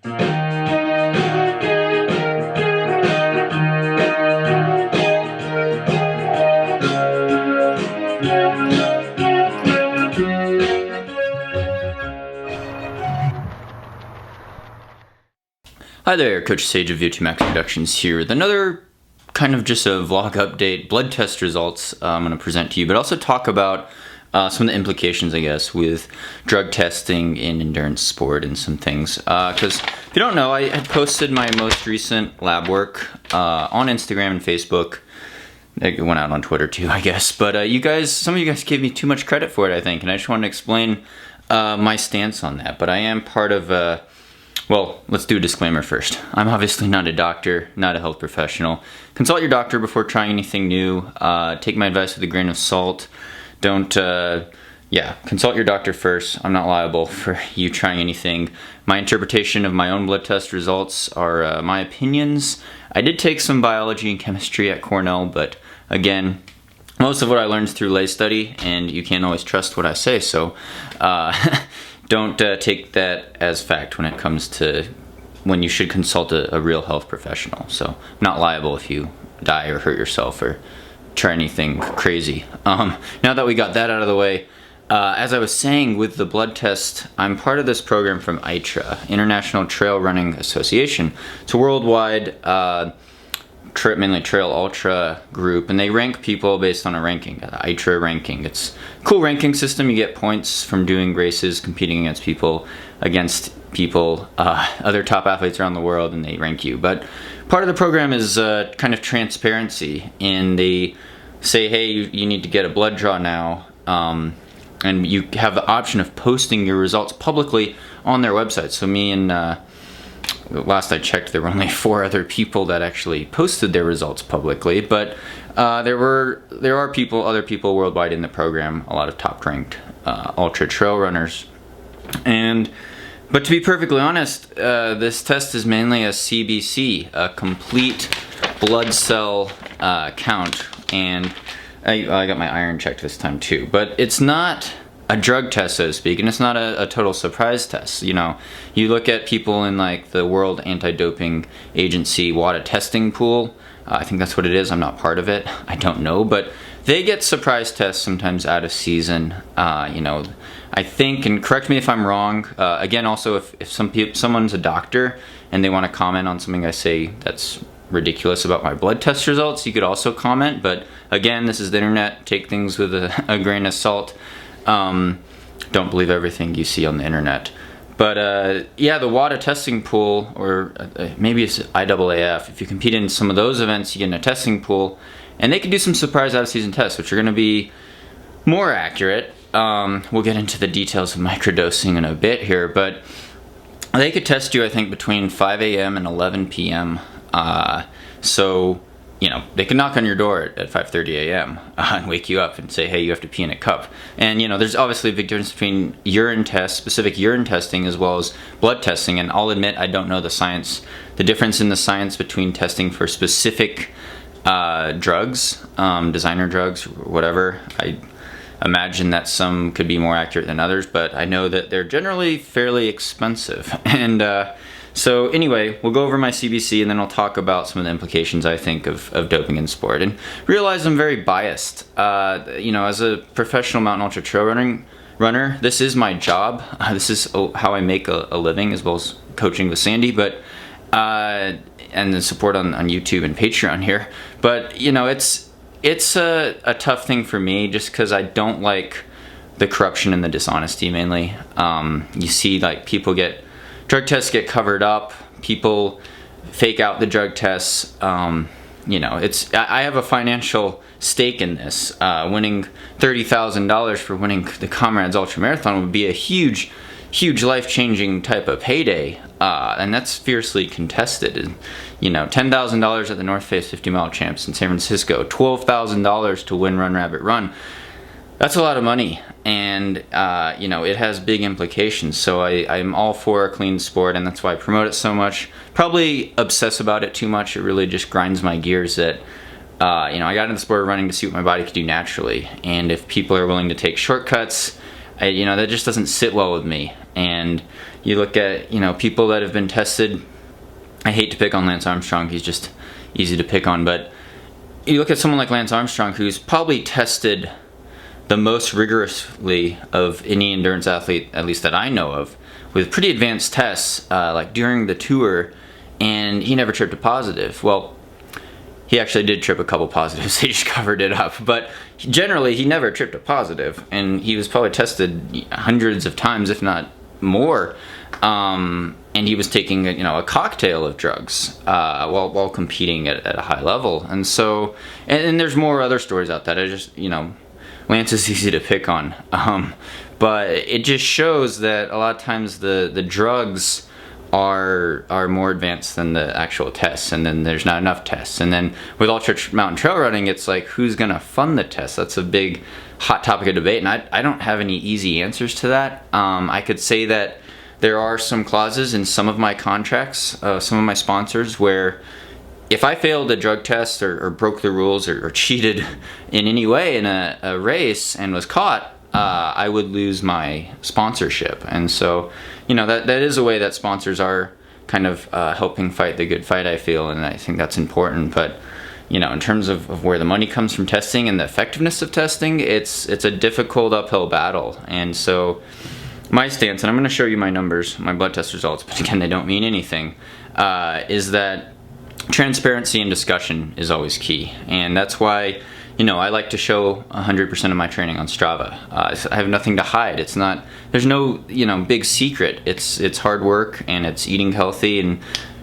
Hi there, Coach Sage of VO2 Max Productions here with another kind of just a vlog update, blood test results I'm going to present to you, but also talk about some of the implications, I guess, with drug testing in endurance sport and some things. Because if you don't know, I had posted my most recent lab work on Instagram and Facebook. It went out on Twitter too, I guess. But some of you guys gave me too much credit for it, I think, and I just wanted to explain my stance on that. But I am part of well, let's do a disclaimer first. I'm obviously not a doctor, not a health professional. Consult your doctor before trying anything new. Take my advice with a grain of salt. Don't, consult your doctor first. I'm not liable for you trying anything. My interpretation of my own blood test results are my opinions. I did take some biology and chemistry at Cornell, but again, most of what I learned is through lay study, and you can't always trust what I say, so don't take that as fact when it comes to when you should consult a real health professional. So I'm not liable if you die or hurt yourself or try anything crazy. Now that we got that out of the way, as I was saying with the blood test, I'm part of this program from ITRA, International Trail Running Association. It's a worldwide mainly trail ultra group, and they rank people based on a ranking, the ITRA ranking. It's a cool ranking system. You get points from doing races, competing against people, other top athletes around the world, and they rank you. But part of the program is kind of transparency, and they say, hey, you need to get a blood draw now, and you have the option of posting your results publicly on their website. So me and last I checked, there were only 4 other people that actually posted their results publicly, but there are other people worldwide in the program, a lot of top-ranked ultra trail runners. But to be perfectly honest, this test is mainly a CBC, a complete blood cell count, and I got my iron checked this time too. But it's not a drug test, so to speak, and it's not a total surprise test. You know, you look at people in like the World Anti-Doping Agency WADA testing pool. I think that's what it is. I'm not part of it. I don't know, but they get surprise tests sometimes out of season. You know, I think, and correct me if I'm wrong. Again, also if someone's a doctor and they want to comment on something I say that's ridiculous about my blood test results, you could also comment. But again, this is the internet. Take things with a grain of salt. Don't believe everything you see on the internet. But yeah, the WADA testing pool, or maybe it's IAAF, if you compete in some of those events, you get in a testing pool, and they can do some surprise out-of-season tests, which are going to be more accurate. We'll get into the details of microdosing in a bit here, but they could test you, I think, between 5 a.m. and 11 p.m. So, you know, they can knock on your door at 5:30 a.m. And wake you up and say, hey, you have to pee in a cup. And, you know, there's obviously a big difference between urine tests, specific urine testing, as well as blood testing. And I'll admit I don't know the difference in the science between testing for specific drugs, designer drugs, or whatever. I imagine that some could be more accurate than others, but I know that they're generally fairly expensive. And so anyway, we'll go over my CBC, and then I'll talk about some of the implications, I think, of doping in sport. And realize I'm very biased. You know, as a professional mountain ultra trail runner, this is my job. This is how I make a living, as well as coaching with Sandy, but and the support on YouTube and Patreon here. But, you know, it's a tough thing for me, just because I don't like the corruption and the dishonesty, mainly. You see, like, drug tests get covered up, people fake out the drug tests. You know, I have a financial stake in this. Winning $30,000 for winning the Comrades Ultra Marathon would be a huge life-changing type of payday, and that's fiercely contested. And, you know, $10,000 at the North Face 50-mile champs in San Francisco, $12,000 to win Run Rabbit Run. That's a lot of money, and you know, it has big implications. So I'm all for a clean sport, and that's why I promote it so much. Probably obsess about it too much. It really just grinds my gears that you know, I got into the sport of running to see what my body could do naturally, and if people are willing to take shortcuts, you know, that just doesn't sit well with me. And you look at, you know, people that have been tested. I hate to pick on Lance Armstrong, he's just easy to pick on, but you look at someone like Lance Armstrong, who's probably tested the most rigorously of any endurance athlete, at least that I know of, with pretty advanced tests, like during the tour, and he never tripped a positive. Well, he actually did trip a couple positives, he just covered it up, but generally he never tripped a positive, and he was probably tested hundreds of times, if not more, and he was taking a cocktail of drugs while competing at a high level. And so, and there's more other stories out that I just, Lance is easy to pick on, but it just shows that a lot of times the drugs are more advanced than the actual tests, and then there's not enough tests. And then with ultra mountain trail running, it's like, who's gonna fund the tests? That's a big hot topic of debate, and I don't have any easy answers to that. I could say that there are some clauses in some of my contracts, some of my sponsors, where if I failed a drug test or broke the rules or cheated in any way in a race and was caught, I would lose my sponsorship. And so, that is a way that sponsors are kind of helping fight the good fight, I feel, and I think that's important. But, in terms of where the money comes from testing and the effectiveness of testing, it's a difficult uphill battle. And so my stance, and I'm going to show you my numbers, my blood test results, but again, they don't mean anything, is that transparency and discussion is always key. And that's why, I like to show 100% of my training on Strava. I have nothing to hide. There's no, big secret. It's hard work, and it's eating healthy and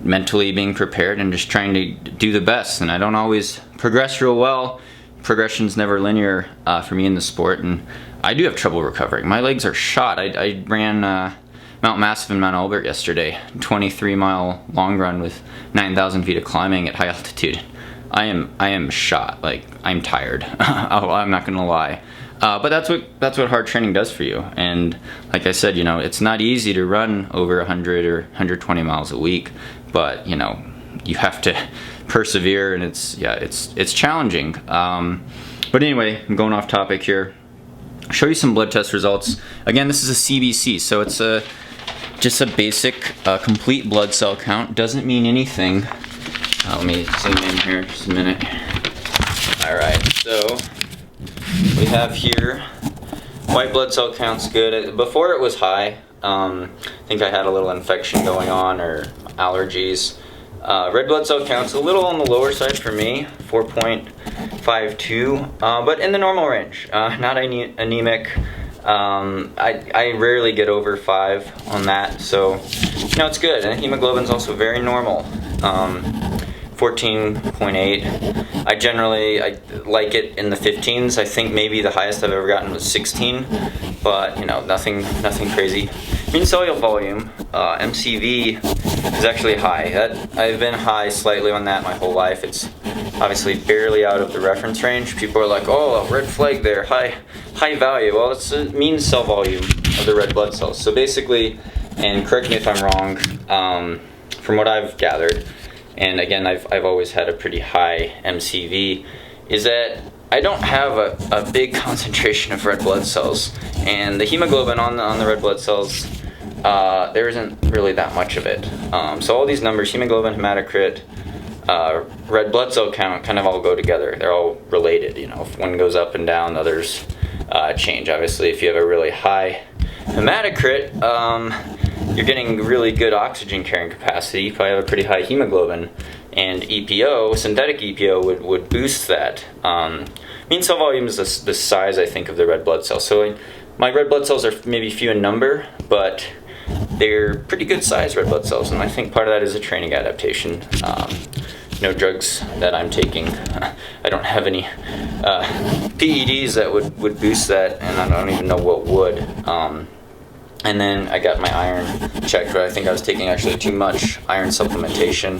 mentally being prepared and just trying to do the best. And I don't always progress real well. Progression's never linear for me in the sport, and I do have trouble recovering. My legs are shot. I ran Mount Massive and Mount Albert yesterday, 23-mile long run with 9,000 feet of climbing at high altitude. I am shot. Like, I'm tired. I'm not gonna lie. But that's what hard training does for you. And like I said, it's not easy to run over 100 or 120 miles a week, but you have to persevere, and it's challenging. But anyway, I'm going off topic here. I'll show you some blood test results. Again, this is a CBC, so it's just a basic complete blood cell count. Doesn't mean anything. Let me zoom in here just a minute. Alright, so we have here white blood cell count's good. Before it was high. I think I had a little infection going on or allergies. Red blood cell count's a little on the lower side for me, 4.52, but in the normal range. Not anemic. I rarely get over 5 on that, so it's good. And hemoglobin's also very normal, 14.8. I like it in the 15s. I think maybe the highest I've ever gotten was 16, but nothing crazy. Mean cellular volume, MCV, is actually high. I've been high slightly on that my whole life. It's obviously barely out of the reference range. People are like, oh, red flag there, high value. Well, it's the mean cell volume of the red blood cells. So basically, and correct me if I'm wrong, from what I've gathered, and again, I've always had a pretty high MCV, is that I don't have a big concentration of red blood cells, and the hemoglobin on the red blood cells, there isn't really that much of it. So all these numbers, hemoglobin, hematocrit, red blood cell count, kind of all go together. They're all related. If one goes up and down, others change. Obviously, if you have a really high hematocrit, you're getting really good oxygen carrying capacity. You probably have a pretty high hemoglobin, and EPO, synthetic EPO, would boost that. Mean cell volume is the size, I think, of the red blood cells. So my red blood cells are maybe few in number, but they're pretty good size red blood cells, and I think part of that is a training adaptation. No drugs that I'm taking. I don't have any PEDs that would boost that, and I don't even know what would. And then I got my iron checked, but I think I was taking actually too much iron supplementation.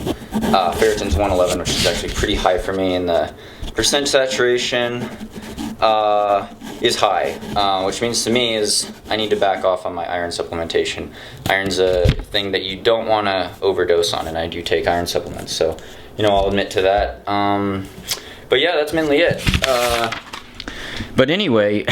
Ferritin's 111, which is actually pretty high for me, and the percent saturation is high, which means to me is I need to back off on my iron supplementation. Iron's a thing that you don't want to overdose on, and I do take iron supplements, so I'll admit to that. But yeah, that's mainly it. But anyway,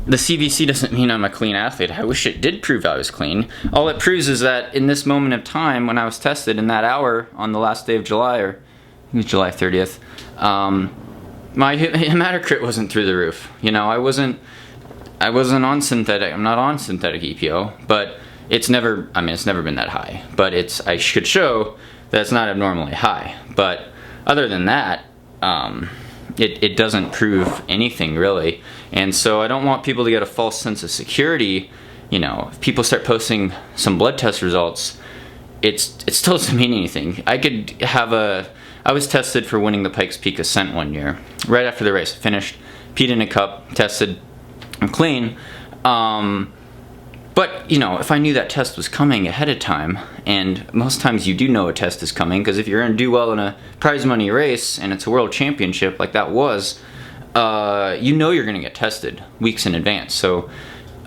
the CBC doesn't mean I'm a clean athlete. I wish it did prove I was clean. All it proves is that in this moment of time, when I was tested in that hour on the last day of July, or I think it was July 30th, my hematocrit wasn't through the roof. You know, I wasn't on synthetic. I'm not on synthetic EPO, but it's never been that high. But I should show that it's not abnormally high. But other than that, it doesn't prove anything really. And so I don't want people to get a false sense of security. You know, if people start posting some blood test results, it still doesn't mean anything. I was tested for winning the Pikes Peak Ascent one year. Right after the race, I finished, peed in a cup, tested, I'm clean. But, you know, if I knew that test was coming ahead of time, and most times you do know a test is coming, because if you're going to do well in a prize money race, and it's a world championship like that was, you know you're going to get tested weeks in advance. So,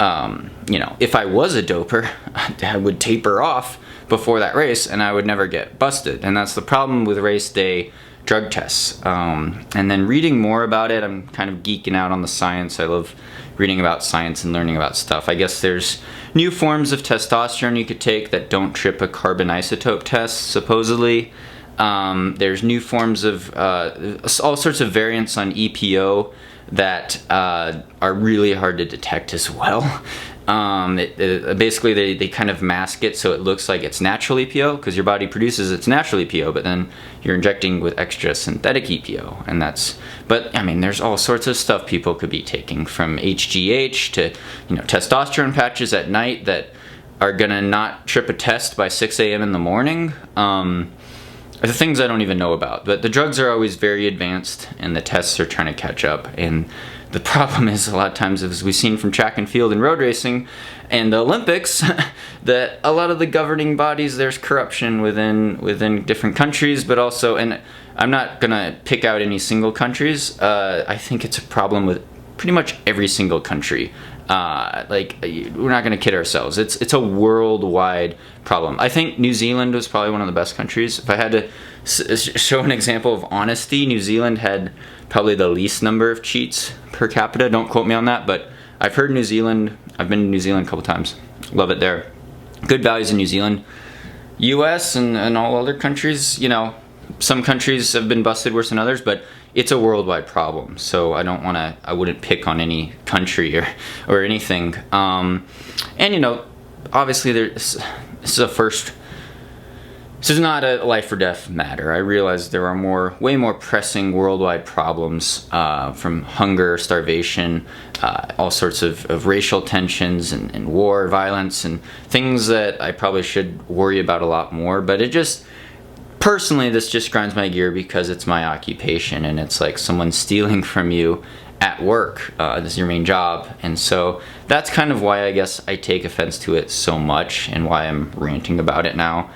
you know, if I was a doper, I would taper off before that race, and I would never get busted. And that's the problem with race day drug tests. And then reading more about it, I'm kind of geeking out on the science. I love reading about science and learning about stuff. I guess there's new forms of testosterone you could take that don't trip a carbon isotope test, supposedly. There's new forms of all sorts of variants on EPO that are really hard to detect as well. Basically, they kind of mask it so it looks like it's natural EPO, because your body produces its natural EPO, but then you're injecting with extra synthetic EPO, and but I mean, there's all sorts of stuff people could be taking, from HGH to, you know, testosterone patches at night that are gonna not trip a test by 6 a.m. in the morning. The things I don't even know about, but the drugs are always very advanced, and the tests are trying to catch up. And the problem is, a lot of times, as we've seen from track and field and road racing and the Olympics, that a lot of the governing bodies, there's corruption within different countries, but also, and I'm not gonna pick out any single countries. I think it's a problem with pretty much every single country. Like, we're not gonna kid ourselves. It's a worldwide problem. I think New Zealand was probably one of the best countries. If I had to show an example of honesty, New Zealand had probably the least number of cheats per capita. Don't quote me on that, but I've heard New Zealand. I've been to New Zealand a couple times. Love it there. Good values in New Zealand. US and all other countries, you know, some countries have been busted worse than others, but it's a worldwide problem. So I wouldn't pick on any country or anything. And, you know, obviously this is not a life or death matter. I realize there are way more pressing worldwide problems, from hunger, starvation, all sorts of racial tensions and war, violence, and things that I probably should worry about a lot more. But personally, this just grinds my gear because it's my occupation, and it's like someone stealing from you at work. This is your main job, and so that's kind of why I guess I take offense to it so much, and why I'm ranting about it now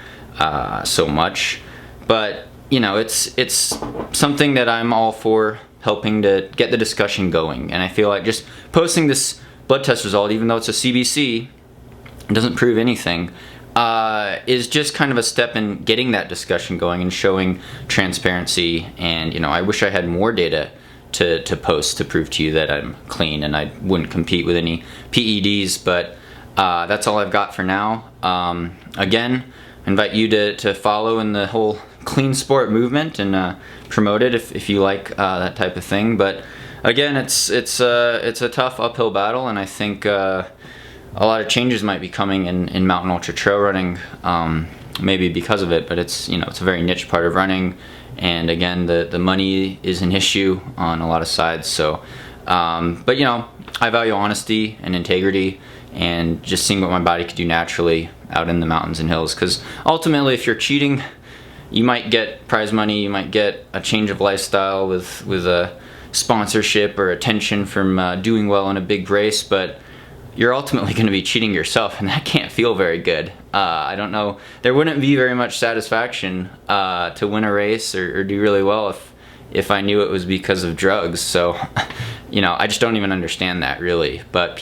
so much. But, you know, it's something that I'm all for helping to get the discussion going, and I feel like just posting this blood test result, even though it's a CBC, it doesn't prove anything, is just kind of a step in getting that discussion going and showing transparency. And, you know, I wish I had more data to post to prove to you that I'm clean and I wouldn't compete with any PEDs, but that's all I've got for now. Again, I invite you to follow in the whole clean sport movement and promote it if you like that type of thing. But again, it's a tough uphill battle, and I think a lot of changes might be coming in mountain ultra trail running, maybe because of it, but it's a very niche part of running, and again, the money is an issue on a lot of sides. So, but you know, I value honesty and integrity, and just seeing what my body could do naturally out in the mountains and hills, because ultimately, if you're cheating, you might get prize money, you might get a change of lifestyle with a sponsorship or attention from doing well in a big race, but you're ultimately going to be cheating yourself, and that can't feel very good. I don't know, there wouldn't be very much satisfaction to win a race or do really well if I knew it was because of drugs. So, you know, I just don't even understand that really. But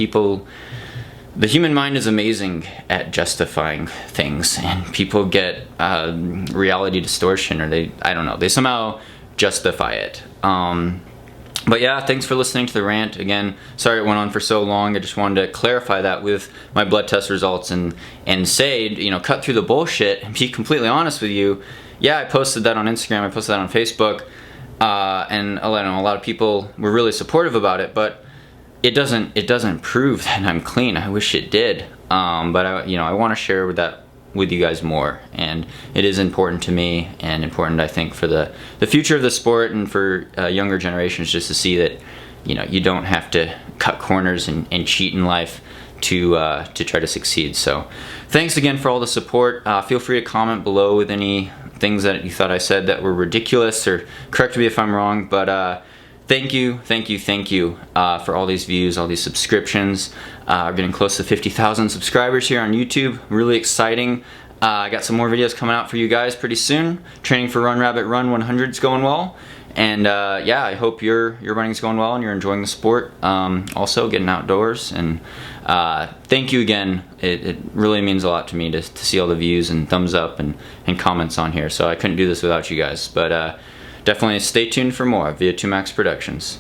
the human mind is amazing at justifying things, and people get reality distortion, or they somehow justify it. But yeah, thanks for listening to the rant. Again, sorry it went on for so long. I just wanted to clarify that with my blood test results and say, you know, cut through the bullshit and be completely honest with you. Yeah, I posted that on Instagram, I posted that on Facebook, and a lot of people were really supportive about it, but it doesn't prove that I'm clean. I wish it did. But I want to share that with you guys more, and it is important to me, and important, I think, for the future of the sport and for younger generations, just to see that, you know, you don't have to cut corners and cheat in life to try to succeed. So thanks again for all the support. Feel free to comment below with any things that you thought I said that were ridiculous, or correct me if I'm wrong, but thank you for all these views, all these subscriptions. We're getting close to 50,000 subscribers here on YouTube. Really exciting. I got some more videos coming out for you guys pretty soon. Training for Run Rabbit Run 100 is going well. And yeah, I hope your running's going well and you're enjoying the sport. Also getting outdoors. And thank you again. It really means a lot to me to see all the views and thumbs up and comments on here. So I couldn't do this without you guys. But definitely stay tuned for more via 2Max Productions.